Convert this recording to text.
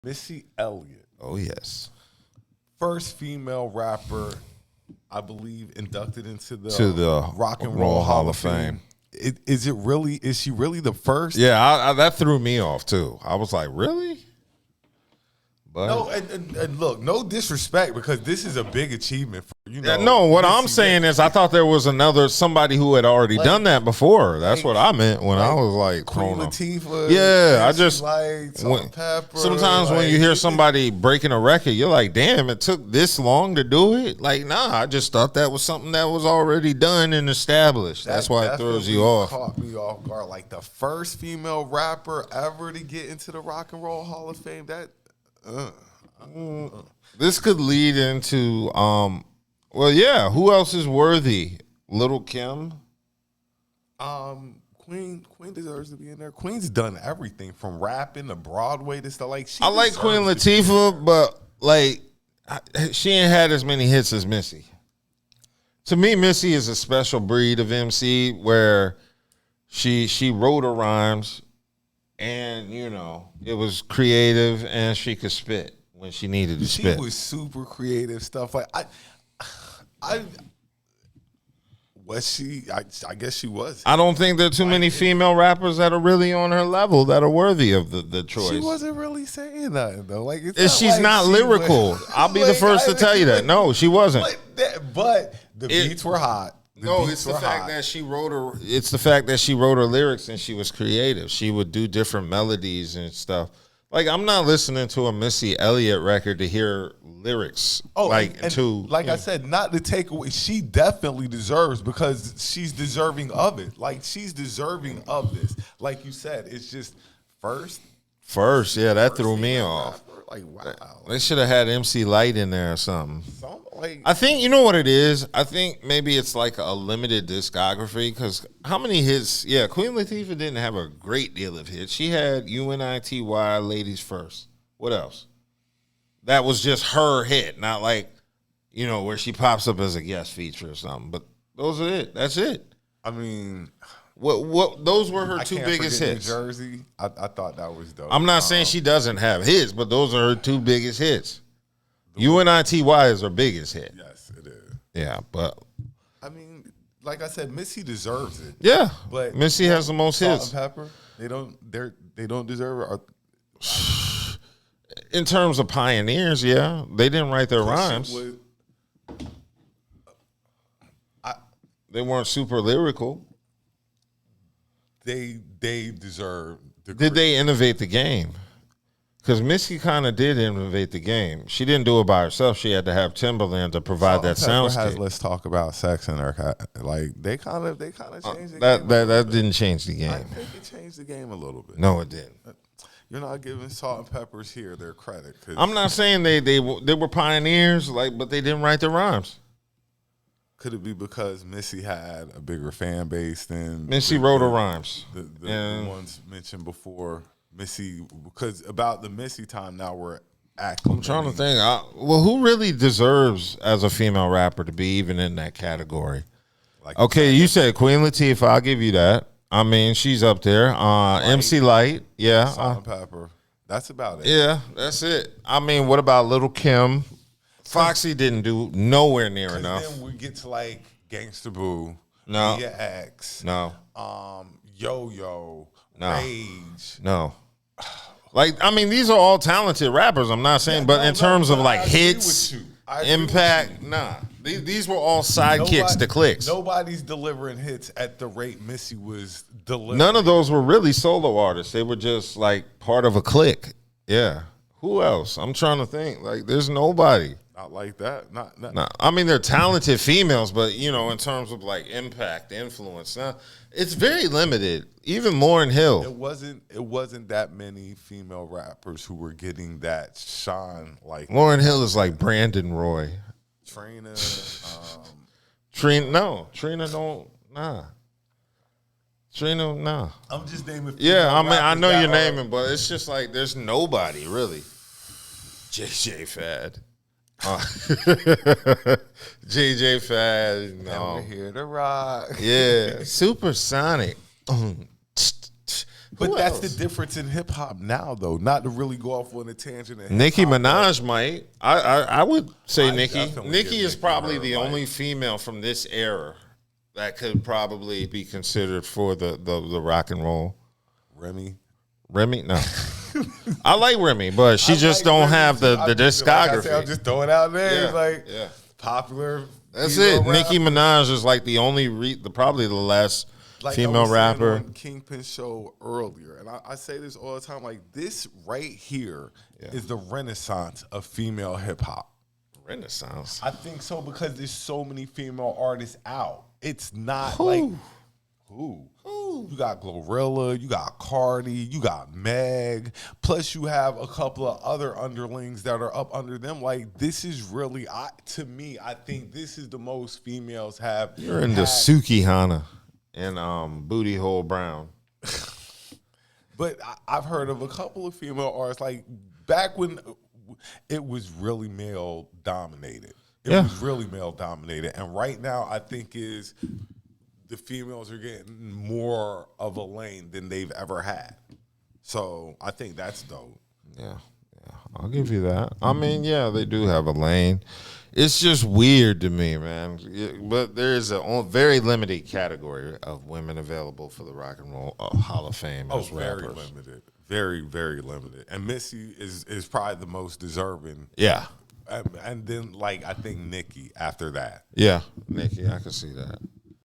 Missy Elliott. Oh, yes. First female rapper, I believe, inducted into the Rock and Roll Hall of Fame. Is she really the first? Yeah, that threw me off, too. I was like, really? But No, and look, no disrespect, because this is a big achievement for what I'm saying is, I thought there was somebody who had already done that before. That's what I meant when I was like Queen Latifah. Yeah, I just sometimes when you hear somebody breaking a record, you're like, damn, it took this long to do it. Like, nah, I just thought that was something that was already done and established. That's why it throws you off. Caught me off guard. Like the first female rapper ever to get into the Rock and Roll Hall of Fame. This could lead into who else is worthy? Little Kim? Queen deserves to be in there. Queen's done everything from rapping to Broadway to stuff. Like, I like Queen Latifah, but like she ain't had as many hits as Missy. To me, Missy is a special breed of MC where she wrote her rhymes. And, it was creative, and she could spit when she needed to spit. She was super creative stuff. Like, I guess she was. I don't think there are too many female rappers that are really on her level that are worzy of the choice. She wasn't really saying nothing, though. Like, she's not lyrical. I'll be the first to tell you that. No, she wasn't. But the beats were hot. It's the fact that she wrote her. It's the fact that she wrote her lyrics and she was creative. She would do different melodies and stuff. Like, I'm not listening to a Missy Elliott record to hear lyrics. I said, not to take away. She definitely deserves, because she's deserving of it. Like, she's deserving of this. Like you said, it's just first. Yeah, that threw me off. Like, wow. They should have had MC Light in there or something. I think, you know what it is? I think maybe it's like a limited discography, because how many hits? Yeah, Queen Latifah didn't have a great deal of hits. She had UNITY, Ladies First. What else? That was just her hit, not like, where she pops up as a guest feature or something. But those are it. That's it. I mean, what? Those were her two biggest hits. New Jersey, I thought that was dope. I'm not saying she doesn't have hits, but those are her two biggest hits. UNITY is her biggest hit. Yes, it is. Yeah, but I mean, like I said, Missy deserves it. Yeah, but Missy has the most hits. Salt and Pepper, they don't deserve it. In terms of pioneers, yeah, they didn't write their rhymes. They weren't super lyrical. They deserve. Did they innovate the game? Because Missy kind of did innovate the game. She didn't do it by herself. She had to have Timberland to provide that soundscape. Let's talk about sex in her. Like, they kind of changed the game. That didn't change the game. I think it changed the game a little bit. No, it didn't. You're not giving Salt and Peppers here their credit. I'm not saying they were pioneers, but they didn't write their rhymes. Could it be because Missy had a bigger fan base than Missy wrote her rhymes? The ones mentioned before. Missy, because about the Missy time now we're acting. I'm trying to think. Who really deserves as a female rapper to be even in that category? Okay, you said Queen Latifah. I'll give you that. I mean, she's up there. MC Light, yeah. Salt and Pepper. That's about it. Yeah, that's it. I mean, what about Little Kim? Foxy didn't do nowhere near enough. Then we get to like Gangsta Boo, no, Mia X, no, Yo-Yo, no, Rage, no. Like, I mean, these are all talented rappers. I'm not saying, but in terms of like hits, impact, nah. These were all sidekicks to clicks. Nobody's delivering hits at the rate Missy was delivering. None of those were really solo artists. They were just like part of a clique. Yeah. Who else? I'm trying to think. Like, there's nobody. Not like that. Not. I mean, they're talented females, but in terms of like impact, influence, it's very limited. Even Lauryn Hill. It wasn't that many female rappers who were getting that shine. Like Lauryn Hill is like Brandon Roy. Trina. Trina don't. Nah. Trina, nah. I'm just naming. Yeah, I mean, I know you're naming, but it's just like there's nobody really. JJ Fad. JJ Fad, no. And we're here to rock. Yeah, Supersonic. But that's the difference in hip hop now, though. Not to really go off on a tangent. Nicki Minaj might. I would say Nicki. Nicki is probably the only female from this era that could probably be considered for the rock and roll. Remy, no. I like Remy, but she just don't have the discography. Like I'm just throwing it out there. Popular. That's it. Nicki Minaj is like the only, probably the last female rapper. On Kingpin show earlier, and I say this all the time. Like this right here is the renaissance of female hip hop. Renaissance. I think so because there's so many female artists out. It's not like who. You got Glorilla, you got Cardi, you got Meg. Plus, you have a couple of other underlings that are up under them. Like this is really, to me, I think this is the most females have. You're into Suki Hana and Booty Hole Brown. But I've heard of a couple of female artists, like back when it was really male dominated. It was really male dominated. And right now, I think the females are getting more of a lane than they've ever had. So I think that's dope. Yeah, I'll give you that. I mean, they do have a lane. It's just weird to me, man. But there is a very limited category of women available for the Rock and Roll Hall of Fame as very rappers. Limited. Very, very limited. And Missy is probably the most deserving. Yeah. And then, I think Nicki after that. Yeah, Nicki, I can see that.